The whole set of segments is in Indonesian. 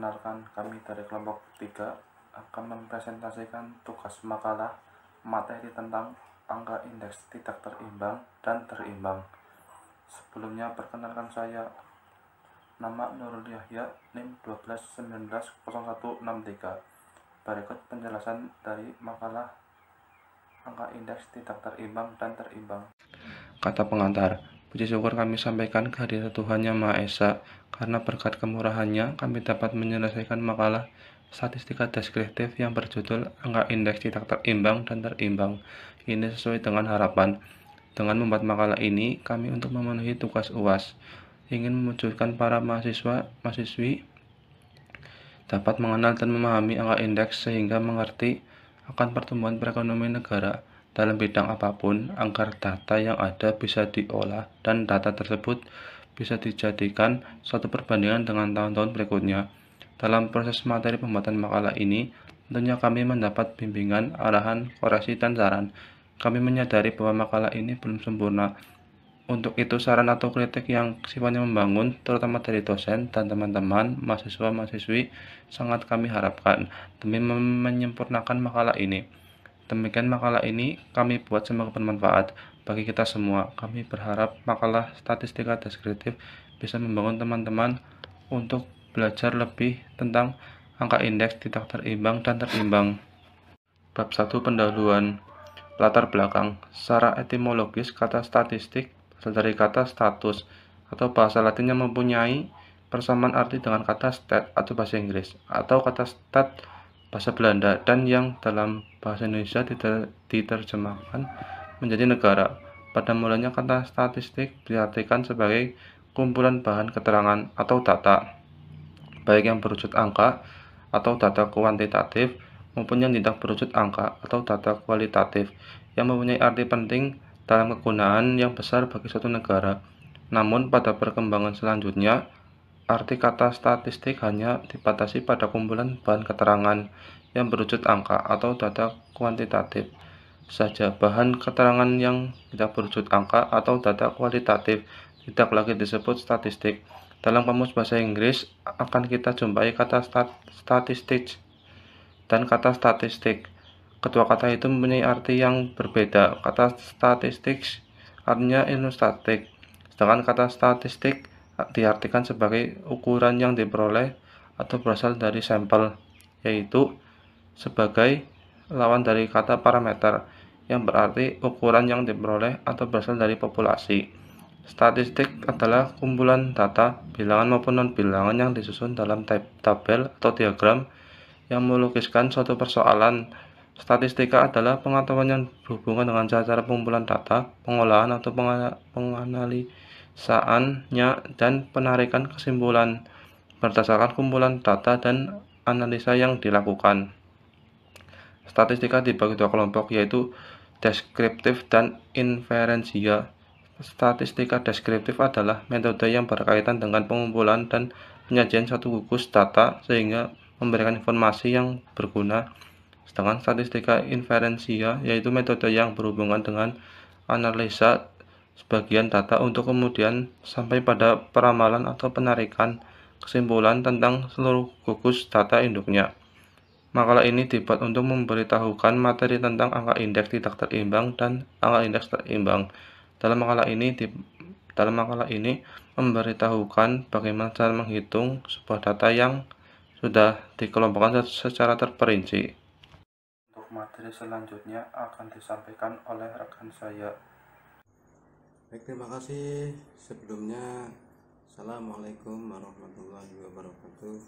Perkenalkan, kami dari kelompok 3 akan mempresentasikan tugas makalah materi tentang angka indeks tidak terimbang dan terimbang. Sebelumnya, perkenalkan saya, nama Nurul Yahya, NIM 12190163. Berikut penjelasan dari makalah angka indeks tidak terimbang dan terimbang. Kata pengantar, puji syukur kami sampaikan kehadirat Tuhan Yang Maha Esa, karena berkat kemurahannya kami dapat menyelesaikan makalah statistika deskriptif yang berjudul angka indeks tidak terimbang dan terimbang. Ini sesuai dengan harapan. Dengan membuat makalah ini, kami untuk memenuhi tugas UAS, ingin mewujudkan para mahasiswa-mahasiswi dapat mengenal dan memahami angka indeks sehingga mengerti akan pertumbuhan perekonomian negara dalam bidang apapun, agar data yang ada bisa diolah dan data tersebut bisa dijadikan suatu perbandingan dengan tahun-tahun berikutnya. Dalam proses materi pembuatan makalah ini, tentunya kami mendapat bimbingan, arahan, koreksi, dan saran. Kami menyadari bahwa makalah ini belum sempurna. Untuk itu, saran atau kritik yang sifatnya membangun, terutama dari dosen dan teman-teman mahasiswa-mahasiswi, sangat kami harapkan demi menyempurnakan makalah ini. Demikian makalah ini kami buat, semoga bermanfaat bagi kita semua. Kami berharap makalah statistika deskriptif bisa membangun teman-teman untuk belajar lebih tentang angka indeks tidak terimbang dan terimbang. Bab 1, pendahuluan. Latar belakang. Secara etimologis, kata statistik berasal dari kata status atau bahasa Latin yang mempunyai persamaan arti dengan kata stat atau bahasa Inggris, atau kata stat bahasa Belanda, dan yang dalam bahasa Indonesia diterjemahkan menjadi negara. Pada mulanya kata statistik diartikan sebagai kumpulan bahan keterangan atau data, baik yang berwujud angka atau data kuantitatif maupun yang tidak berwujud angka atau data kualitatif, yang mempunyai arti penting dalam kegunaan yang besar bagi suatu negara. Namun pada perkembangan selanjutnya, arti kata statistik hanya dibatasi pada kumpulan bahan keterangan yang berwujud angka atau data kuantitatif saja. Bahan keterangan yang tidak berwujud angka atau data kualitatif tidak lagi disebut statistik. Dalam kamus bahasa Inggris akan kita jumpai kata statistics dan kata statistik. Kedua kata itu mempunyai arti yang berbeda. Kata statistics artinya ilmu statistik, sedangkan kata statistik diartikan sebagai ukuran yang diperoleh atau berasal dari sampel, yaitu sebagai lawan dari kata parameter, yang berarti ukuran yang diperoleh atau berasal dari populasi. Statistik adalah kumpulan data, bilangan maupun non-bilangan yang disusun dalam tabel atau diagram yang melukiskan suatu persoalan. Statistika adalah pengetahuan yang berhubungan dengan cara pengumpulan data, pengolahan atau penganalisaannya, dan penarikan kesimpulan berdasarkan kumpulan data dan analisa yang dilakukan. Statistika dibagi dua kelompok, yaitu deskriptif dan inferensia. Statistika deskriptif adalah metode yang berkaitan dengan pengumpulan dan penyajian suatu gugus data sehingga memberikan informasi yang berguna. Sedangkan statistika inferensia yaitu metode yang berhubungan dengan analisa sebagian data untuk kemudian sampai pada peramalan atau penarikan kesimpulan tentang seluruh gugus data induknya. Makalah ini dibuat untuk memberitahukan materi tentang angka indeks tidak terimbang dan angka indeks terimbang. Dalam makalah ini memberitahukan bagaimana cara menghitung sebuah data yang sudah dikelompokkan secara terperinci. Untuk materi selanjutnya akan disampaikan oleh rekan saya. Baik, terima kasih. Sebelumnya, Assalamualaikum warahmatullahi wabarakatuh.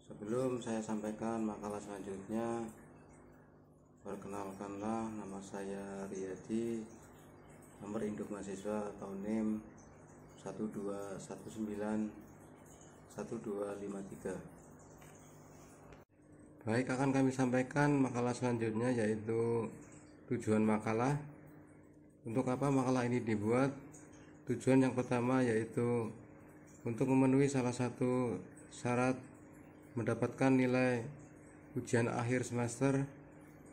Sebelum saya sampaikan makalah selanjutnya, perkenalkanlah, nama saya Riyadi, nomor induk mahasiswa atau NIM 1253. Baik, akan kami sampaikan makalah selanjutnya, yaitu tujuan makalah. Untuk apa makalah ini dibuat? Tujuan yang pertama yaitu untuk memenuhi salah satu syarat mendapatkan nilai ujian akhir semester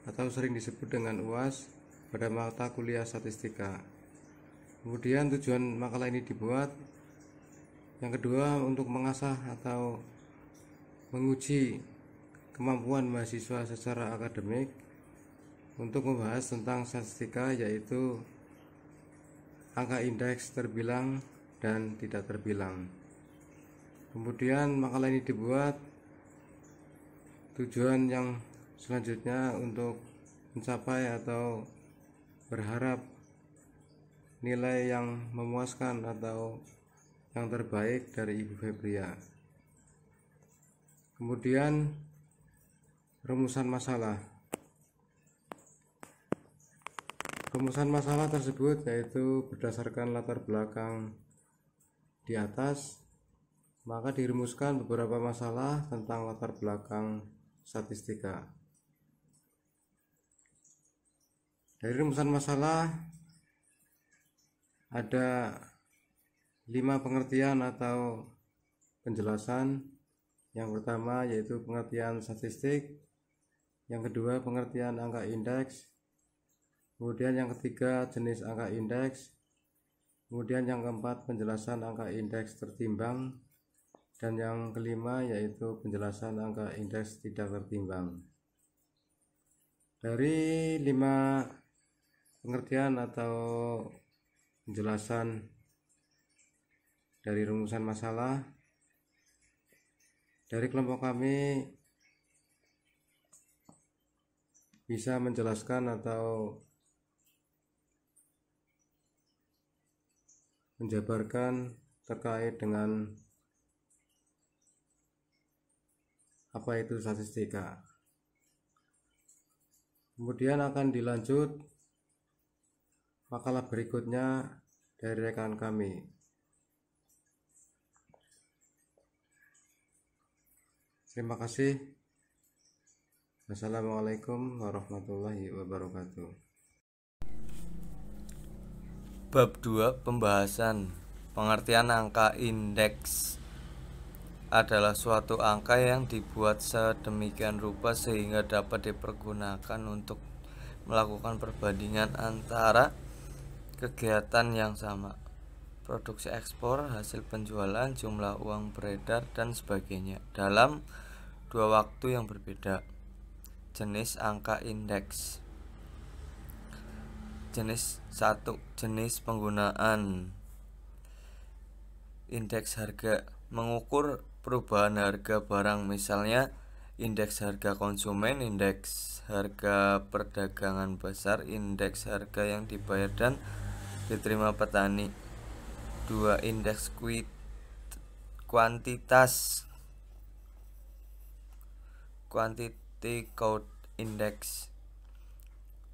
atau sering disebut dengan UAS pada mata kuliah statistika. Kemudian tujuan makalah ini dibuat yang kedua untuk mengasah atau menguji kemampuan mahasiswa secara akademik untuk membahas tentang statistika, yaitu angka indeks terbilang dan tidak terbilang. Kemudian makalah ini dibuat tujuan yang selanjutnya untuk mencapai atau berharap nilai yang memuaskan atau yang terbaik dari Ibu Febria. Kemudian rumusan masalah. Rumusan masalah tersebut yaitu berdasarkan latar belakang di atas, maka dirumuskan beberapa masalah tentang latar belakang statistika. Dari rumusan masalah ada 5 pengertian atau penjelasan. Yang pertama yaitu pengertian statistik, yang kedua pengertian angka indeks, kemudian yang ketiga jenis angka indeks, kemudian yang keempat penjelasan angka indeks tertimbang, dan yang kelima yaitu penjelasan angka indeks tidak tertimbang. Dari 5 pengertian atau penjelasan dari rumusan masalah, dari kelompok kami bisa menjelaskan atau menjabarkan terkait dengan apa itu statistika. Kemudian akan dilanjut makalah berikutnya dari rekan kami. Terima kasih. Wassalamualaikum warahmatullahi wabarakatuh. Bab 2 pembahasan. Pengertian angka indeks adalah suatu angka yang dibuat sedemikian rupa sehingga dapat dipergunakan untuk melakukan perbandingan antara kegiatan yang sama, produksi ekspor, hasil penjualan, jumlah uang beredar, dan sebagainya dalam 2 waktu yang berbeda. Jenis angka indeks. Jenis 1. Jenis penggunaan. Indeks harga mengukur perubahan harga barang, misalnya indeks harga konsumen, indeks harga perdagangan besar, indeks harga yang dibayar dan diterima petani. 2. Indeks kuantitas. Quantity Count Index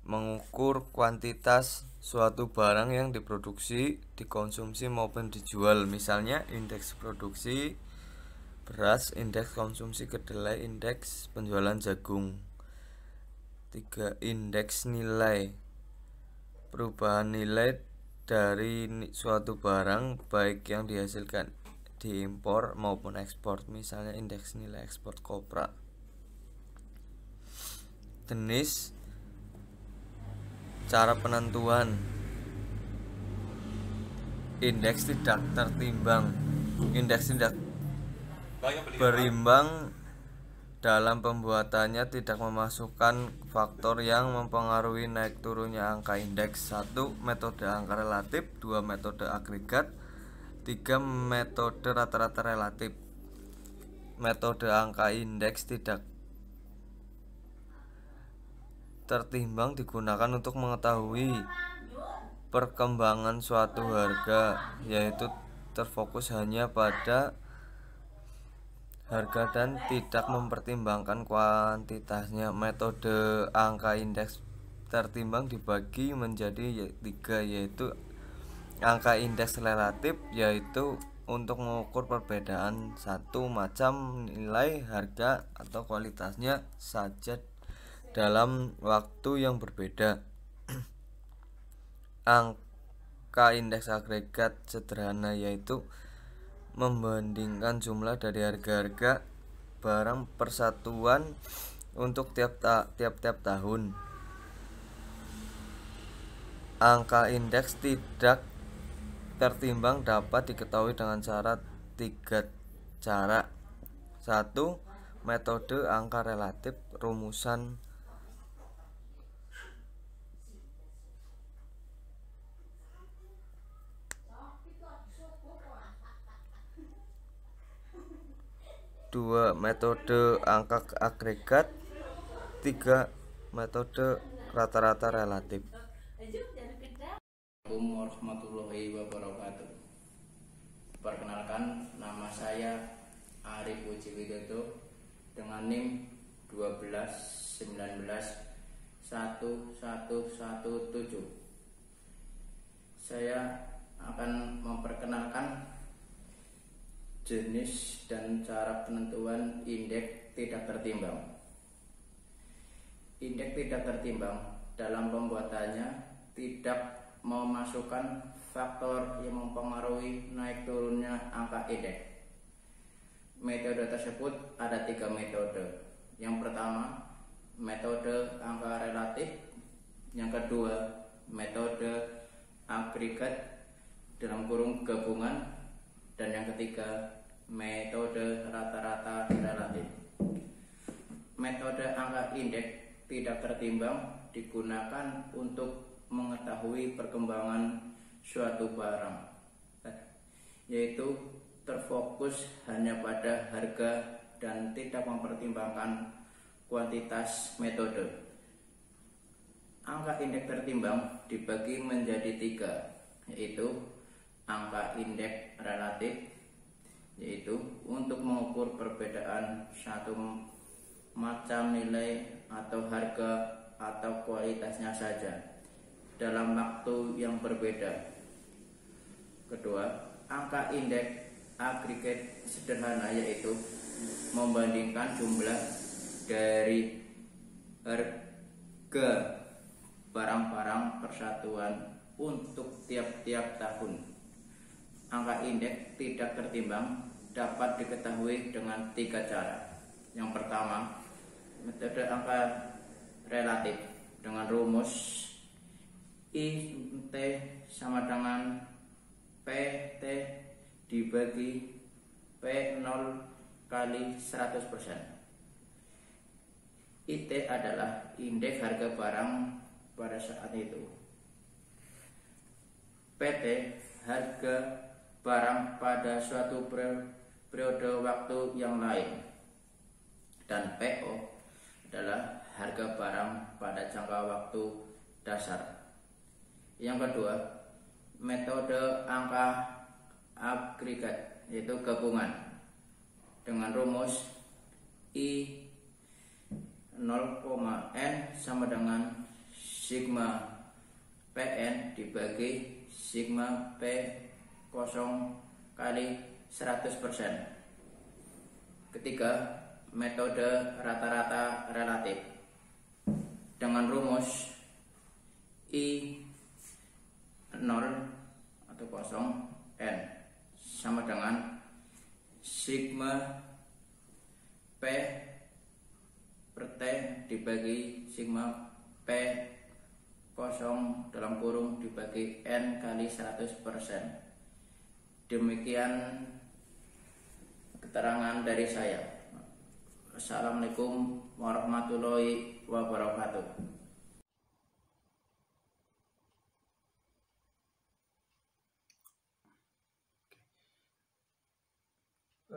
mengukur kuantitas suatu barang yang diproduksi, dikonsumsi maupun dijual, misalnya indeks produksi beras, indeks konsumsi kedelai, indeks penjualan jagung. 3. Indeks nilai. Perubahan nilai dari suatu barang baik yang dihasilkan diimpor maupun ekspor, misalnya indeks nilai ekspor kopra. Jenis cara penentuan. Indeks tidak tertimbang. Indeks tidak berimbang dalam pembuatannya tidak memasukkan faktor yang mempengaruhi naik turunnya angka indeks. 1. Metode angka relatif. 2. Metode agregat. 3. Metode rata-rata relatif. Metode angka indeks tidak tertimbang digunakan untuk mengetahui perkembangan suatu harga, yaitu terfokus hanya pada harga dan tidak mempertimbangkan kuantitasnya. Metode angka indeks tertimbang dibagi menjadi 3, yaitu angka indeks relatif, yaitu untuk mengukur perbedaan satu macam nilai harga atau kualitasnya saja dalam waktu yang berbeda. Angka indeks agregat sederhana, yaitu membandingkan jumlah dari harga-harga barang persatuan untuk tiap-tiap tahun. Angka indeks tidak tertimbang dapat diketahui dengan 3 cara. 1. metode angka relatif, rumusan dua, metode angka agregat. 3, metode rata-rata relatif. Assalamualaikum warahmatullahi wabarakatuh. Perkenalkan, nama saya Arif Puji Widodo dengan NIM 12191117. Saya akan memperkenalkan jenis dan cara penentuan indeks tidak tertimbang. Indeks tidak tertimbang dalam pembuatannya tidak memasukkan faktor yang mempengaruhi naik turunnya angka indeks. Metode tersebut ada 3 metode. Yang pertama, metode angka relatif. Yang kedua, metode agregat dalam kurung gabungan. Dan yang ketiga, metode rata-rata relatif. Metode angka indeks tidak tertimbang digunakan untuk mengetahui perkembangan suatu barang, yaitu terfokus hanya pada harga dan tidak mempertimbangkan kuantitas metode. Angka indeks tertimbang dibagi menjadi 3, yaitu angka indeks relatif, yaitu untuk mengukur perbedaan satu macam nilai atau harga atau kualitasnya saja dalam waktu yang berbeda. Kedua, angka indeks agregat sederhana, yaitu membandingkan jumlah dari harga barang-barang persatuan untuk tiap-tiap tahun. Angka indeks tidak tertimbang dapat diketahui dengan 3 cara. Yang pertama, metode angka relatif dengan rumus IT sama dengan PT dibagi P0 kali 100%. IT adalah indeks harga barang pada saat itu. PT harga barang pada suatu periode waktu yang lain. Dan PO adalah harga barang pada jangka waktu dasar. Yang kedua, metode angka agregat, yaitu gabungan dengan rumus I 0,N sama dengan sigma PN dibagi sigma P0 kali 100%. Ketiga, metode rata-rata relatif dengan rumus I 0 atau 0 N sama dengan sigma P per T dibagi sigma P0 dalam kurung dibagi N kali 100%. Demikian keterangan dari saya. Assalamualaikum warahmatullahi wabarakatuh.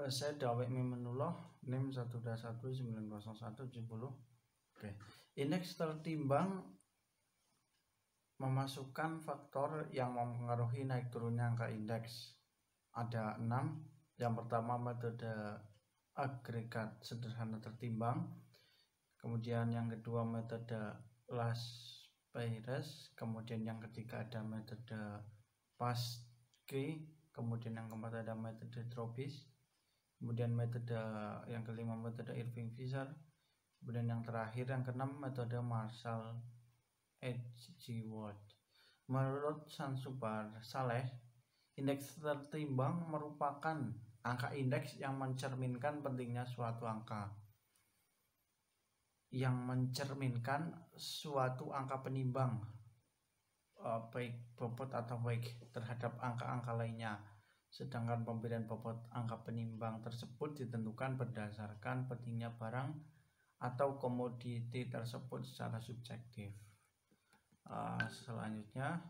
Saya Dawek Mimenullah, NIM 121900170. Oke. Indeks tertimbang memasukkan faktor yang mempengaruhi naik turunnya angka indeks. Ada 6. Yang pertama, metode agregat sederhana tertimbang. Kemudian yang kedua, metode Las-Peyres. Kemudian yang ketiga ada metode Pasque. Kemudian yang keempat ada metode Tropis. Kemudian metode yang kelima, metode Irving-Fisher. Kemudian yang terakhir, yang keenam, metode Marshall H.G. Ward. Menurut Sansubar Saleh, indeks tertimbang merupakan angka indeks yang mencerminkan pentingnya suatu angka, yang mencerminkan suatu angka penimbang baik bobot atau baik terhadap angka-angka lainnya, Sedangkan pemberian bobot angka penimbang tersebut ditentukan berdasarkan pentingnya barang atau komoditi tersebut secara subjektif. Selanjutnya,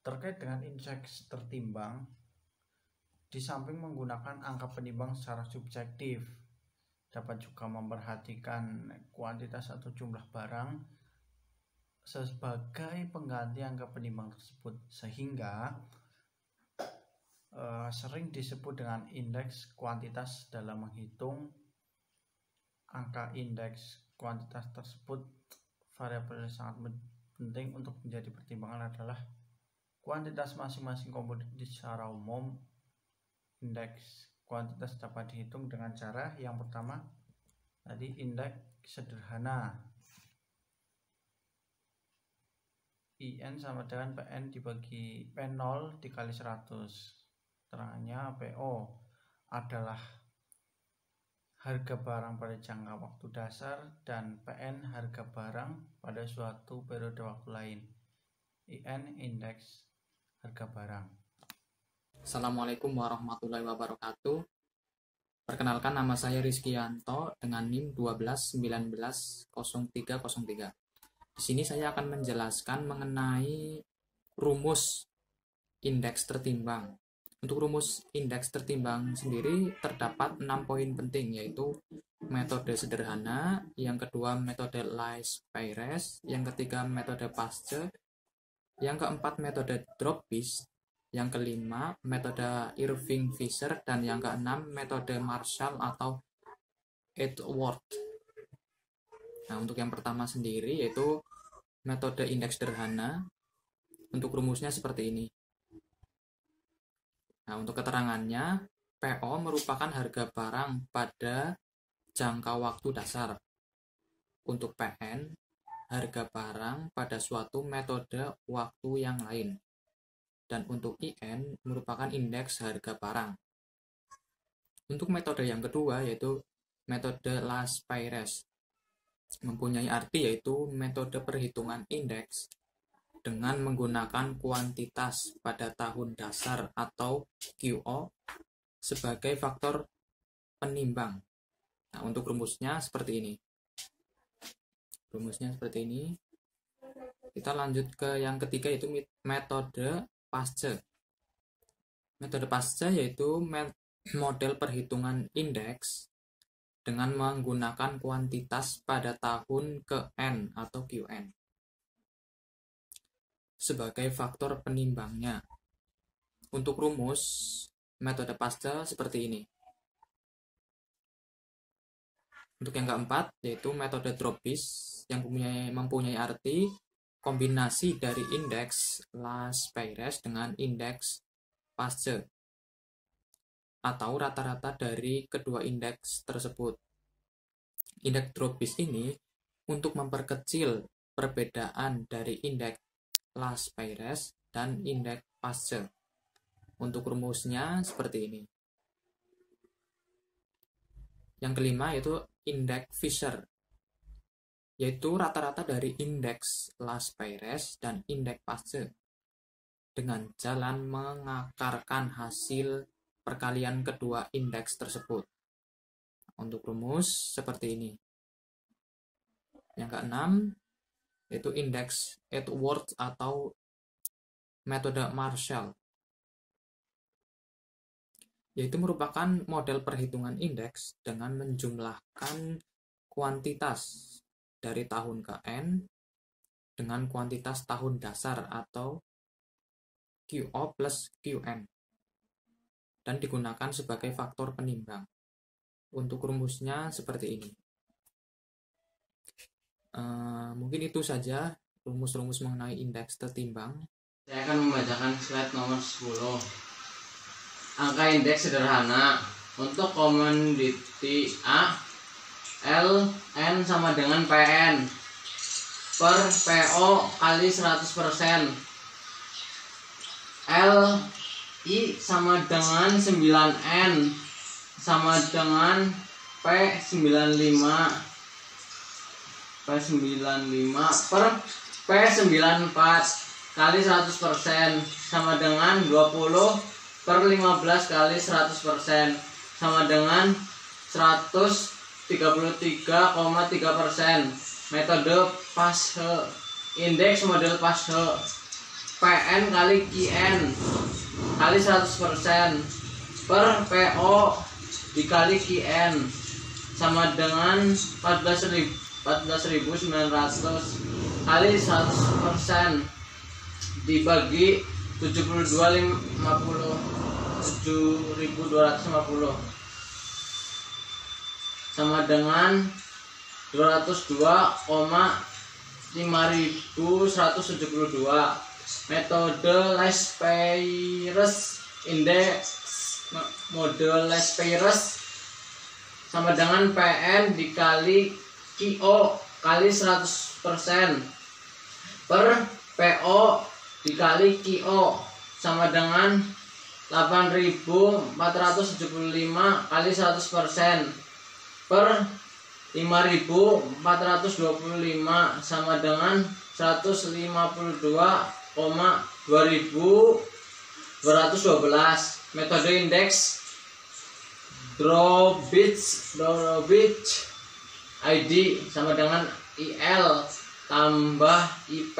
terkait dengan indeks tertimbang, di samping menggunakan angka penimbang secara subjektif, dapat juga memperhatikan kuantitas atau jumlah barang sebagai pengganti angka penimbang tersebut, sehingga sering disebut dengan indeks kuantitas dalam menghitung angka indeks kuantitas tersebut. Variabel yang sangat penting untuk menjadi pertimbangan adalah kuantitas masing-masing komoditi. Secara umum, indeks kuantitas dapat dihitung dengan cara yang pertama tadi, indeks sederhana. IN sama dengan PN dibagi P0 dikali 100. Keterangannya PO adalah harga barang pada jangka waktu dasar dan PN harga barang pada suatu periode waktu lain. IN indeks harga barang. Assalamualaikum warahmatullahi wabarakatuh. Perkenalkan, nama saya Rizkyanto dengan NIM 12190303. Di sini saya akan menjelaskan mengenai rumus indeks tertimbang. Untuk rumus indeks tertimbang sendiri terdapat 6 poin penting, yaitu metode sederhana, yang kedua metode Leys-Payres, yang ketiga metode Pasteur, yang keempat metode Dropis, yang kelima metode Irving-Fisher, dan yang keenam metode Marshall atau Edgeworth. Nah, untuk yang pertama sendiri yaitu metode indeks sederhana. Untuk rumusnya seperti ini. Nah, untuk keterangannya, PO merupakan harga barang pada jangka waktu dasar. Untuk PN, harga barang pada suatu metode waktu yang lain. Dan untuk IN merupakan indeks harga barang. Untuk metode yang kedua yaitu metode Leys-Payres, mempunyai arti yaitu metode perhitungan indeks dengan menggunakan kuantitas pada tahun dasar atau QO sebagai faktor penimbang. Nah, untuk rumusnya seperti ini. Kita lanjut ke yang ketiga yaitu metode Pasteur. Metode Pasteur yaitu model perhitungan indeks dengan menggunakan kuantitas pada tahun ke N atau QN sebagai faktor penimbangnya. Untuk rumus metode Pasteur seperti ini. Untuk yang keempat yaitu metode Dropis yang mempunyai arti kombinasi dari indeks Leys-Payres dengan indeks Pasteur atau rata-rata dari kedua indeks tersebut. Indeks Dropis ini untuk memperkecil perbedaan dari indeks Leys-Payres dan indeks Pasteur. Untuk rumusnya seperti ini. Yang kelima yaitu indeks Fisher, yaitu rata-rata dari indeks Leys-Payres dan indeks Pasteur dengan jalan mengakarkan hasil perkalian kedua indeks tersebut. Untuk rumus seperti ini. Yang keenam yaitu indeks Edgeworth atau metode Marshall, yaitu merupakan model perhitungan indeks dengan menjumlahkan kuantitas dari tahun ke N dengan kuantitas tahun dasar atau QO plus QN dan digunakan sebagai faktor penimbang. Untuk rumusnya seperti ini. Mungkin itu saja rumus-rumus mengenai indeks tertimbang. Saya akan membacakan slide nomor 10. Angka indeks sederhana untuk komoditi A, L, N sama dengan PN per PO kali 100%. L, I sama dengan 9N sama dengan P95 per P94 kali 100% sama dengan 20/15 kali 100% sama dengan 133,3%. Metode Paasche. Indeks model Paasche. PN kali QN kali 100% per PO dikali QN sama dengan 14.900 kali 100% dibagi 7.250 sama dengan 202,5172. Metode Lespeyres. Indeks model Lespeyres sama dengan PN dikali QO kali 100% per PO dikali QO sama dengan 8.475 kali 100% per 5.425 sama dengan 152,2212. Metode indeks Drobich ID sama dengan IL tambah IP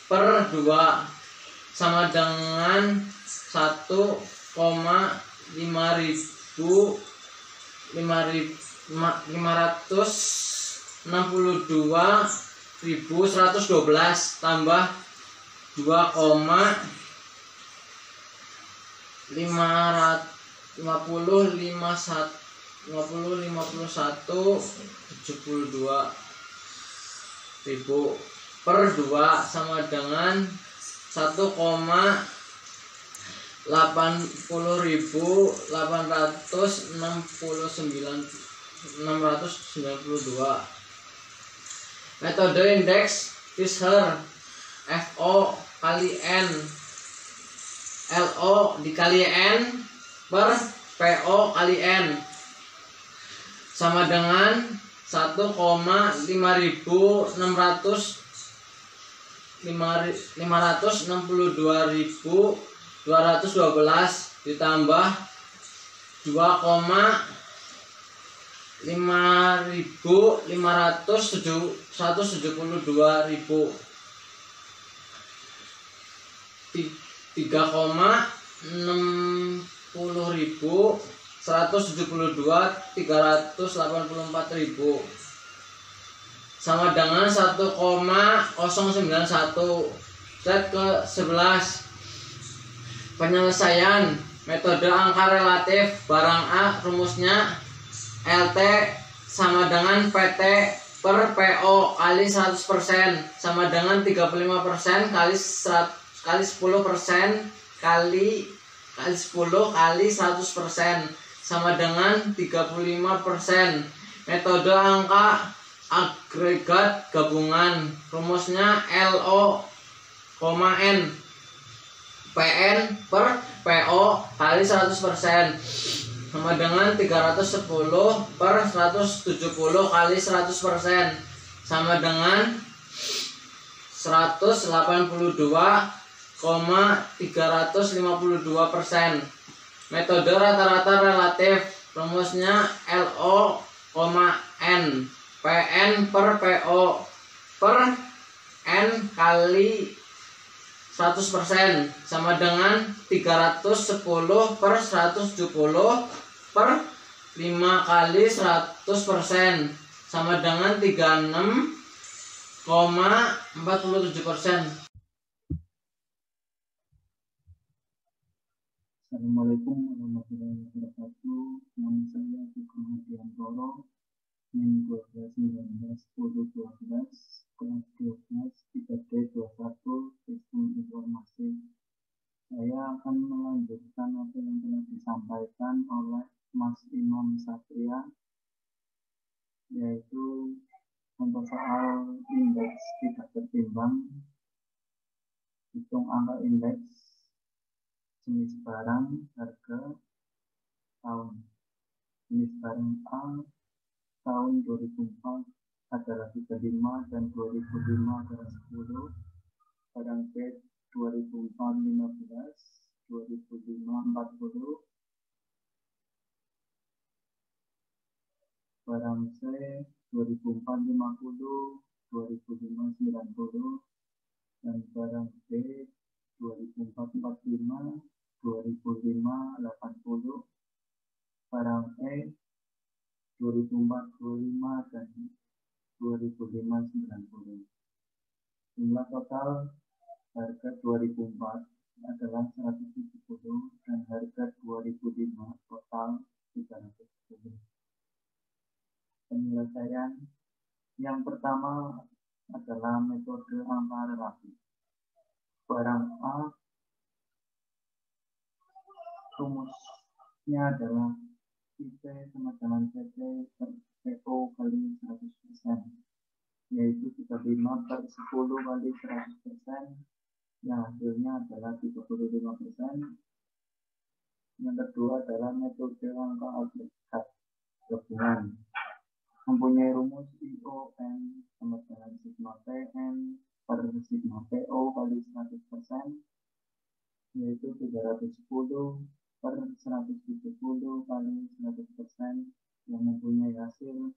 per 2 sama dengan 1,562.112 tambah 2,505172.000 per 2 sama dengan 1,80.869.692. Metode indeks Fisher. FO kali N LO dikali N per PO kali N sama dengan 562.212 ditambah 2,5.572.000 3,60.172.384.000 sama dengan 1,091. Slide ke-11. Penyelesaian metode angka relatif barang A. Rumusnya LT sama dengan PT per PO kali 100% sama dengan 35% kali 10% kali 10 kali 100% sama dengan 35%. Metode angka agregat gabungan. Rumusnya LO, N PN per PO kali 100% sama dengan 310 per 170 kali 100% sama dengan 182,352%. Metode rata-rata relatif. Rumusnya LO, N PN per PO per N kali 100% sama dengan 310 per 170 per 5 kali 100% sama dengan 36,47%. Assalamualaikum warahmatullahi wabarakatuh. Nama saya Sugeng Hadiantoro, NIM 12191012, kelas 12 3D21 Sistem Informasi. Saya akan melanjutkan apa yang telah disampaikan oleh Mas Imam Satria, yaitu untuk soal indeks tidak tertimbang, hitung angka indeks jenis barang harga tahun. Jenis barang A tahun 2004 adalah 35 dan 2005 adalah 10. barang B 2004 15, 2005 40, barang C 2004 50, 2005 90, dan barang B 2004 45, 2005 80, barang E 2004 25 dan 2005 90. Jumlah total harga 2004 adalah 170 dan harga 2005 total 310. Penyelesaian yang pertama adalah metode angka relatif. Barang A, rumusnya adalah IP sama dengan PT per PO kali 100%, yaitu 35 per 10 kali 100%, yang hasilnya adalah 35%. Yang kedua adalah metode angka agregat gabungan, mempunyai rumus ION sama dengan sigma PN per sigma PO kali 100%, yaitu 310 per 170 kali 100%, yang mempunyai hasil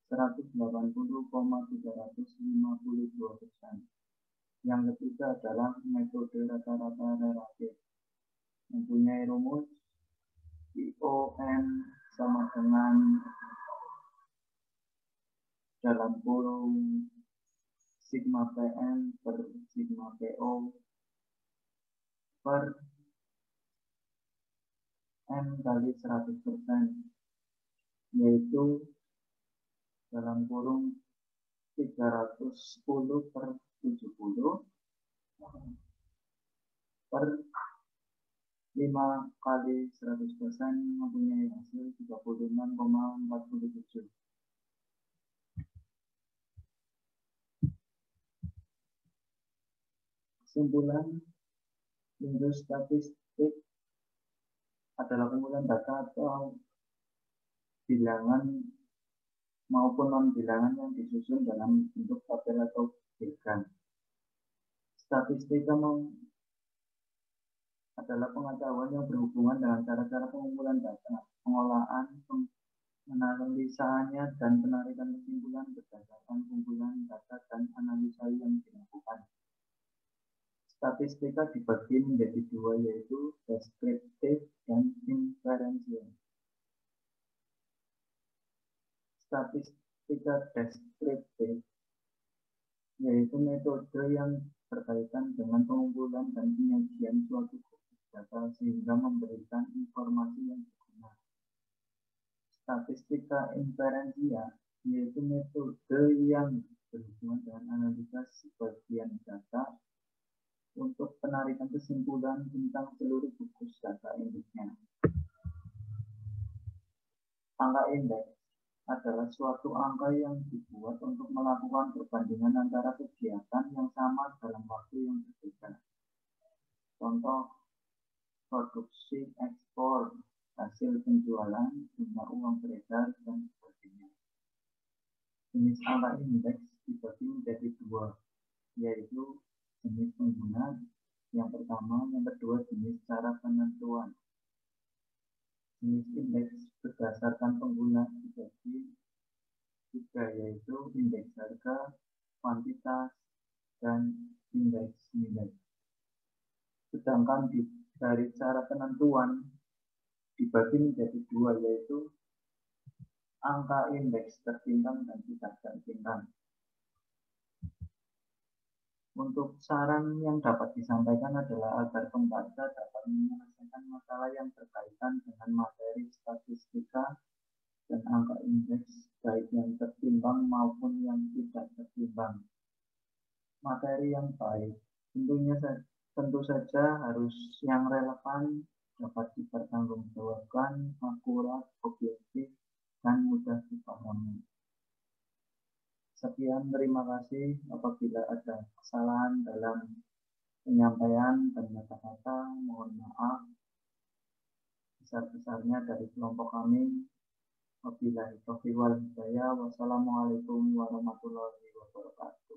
180,352%. Yang ketiga adalah metode rata-rata relatif, mempunyai rumus ION sama dengan dalam kurung sigma PN per sigma PO per N kali 100%, yaitu dalam kurung 310 per 70 per 5 kali 100%, mempunyai hasil 36,47. Kesimpulan, Windows statistik adalah kumpulan data atau bilangan maupun non-bilangan yang disusun dalam bentuk tabel atau diagram. Statistika adalah pengetahuan yang berhubungan dengan cara-cara pengumpulan data, pengolahan, analisanya, dan penarikan kesimpulan berdasarkan kumpulan data dan analisa yang dilakukan. Statistika dibagi menjadi dua, yaitu deskriptif dan inferensial. Statistika deskriptif yaitu metode yang berkaitan dengan pengumpulan dan penyajian suatu data sehingga memberikan informasi yang berguna. Statistika inferensial yaitu metode yang berhubungan dengan analisa sebagian data untuk penarikan kesimpulan tentang seluruh bukus data indeksnya. Angka indeks adalah suatu angka yang dibuat untuk melakukan perbandingan antara kegiatan yang sama dalam waktu yang berbeda. Contoh, produksi, ekspor, hasil penjualan, jumlah uang beredar, dan sebagainya. Jenis angka indeks dibagi menjadi dua, yaitu jenis pengguna yang pertama, yang kedua jenis cara penentuan. Jenis indeks berdasarkan pengguna dibagi tiga, yaitu indeks harga, kuantitas, dan indeks nilai. Sedangkan dari cara penentuan dibagi menjadi dua, yaitu angka indeks tertimbang dan tidak tertimbang. Untuk saran yang dapat disampaikan adalah agar pembaca dapat menyelesaikan masalah yang berkaitan dengan materi statistika dan angka indeks, baik yang tertimbang maupun yang tidak tertimbang. Materi yang baik tentu saja harus yang relevan, dapat dipertanggungjawabkan, akurat, objektif, dan mudah dipahami. Sekian, terima kasih. Apabila ada kesalahan dalam penyampaian dan kata-kata, mohon maaf besar-besarnya dari kelompok kami. Wabillahi taufiq wal hidayah. Wassalamualaikum warahmatullahi wabarakatuh.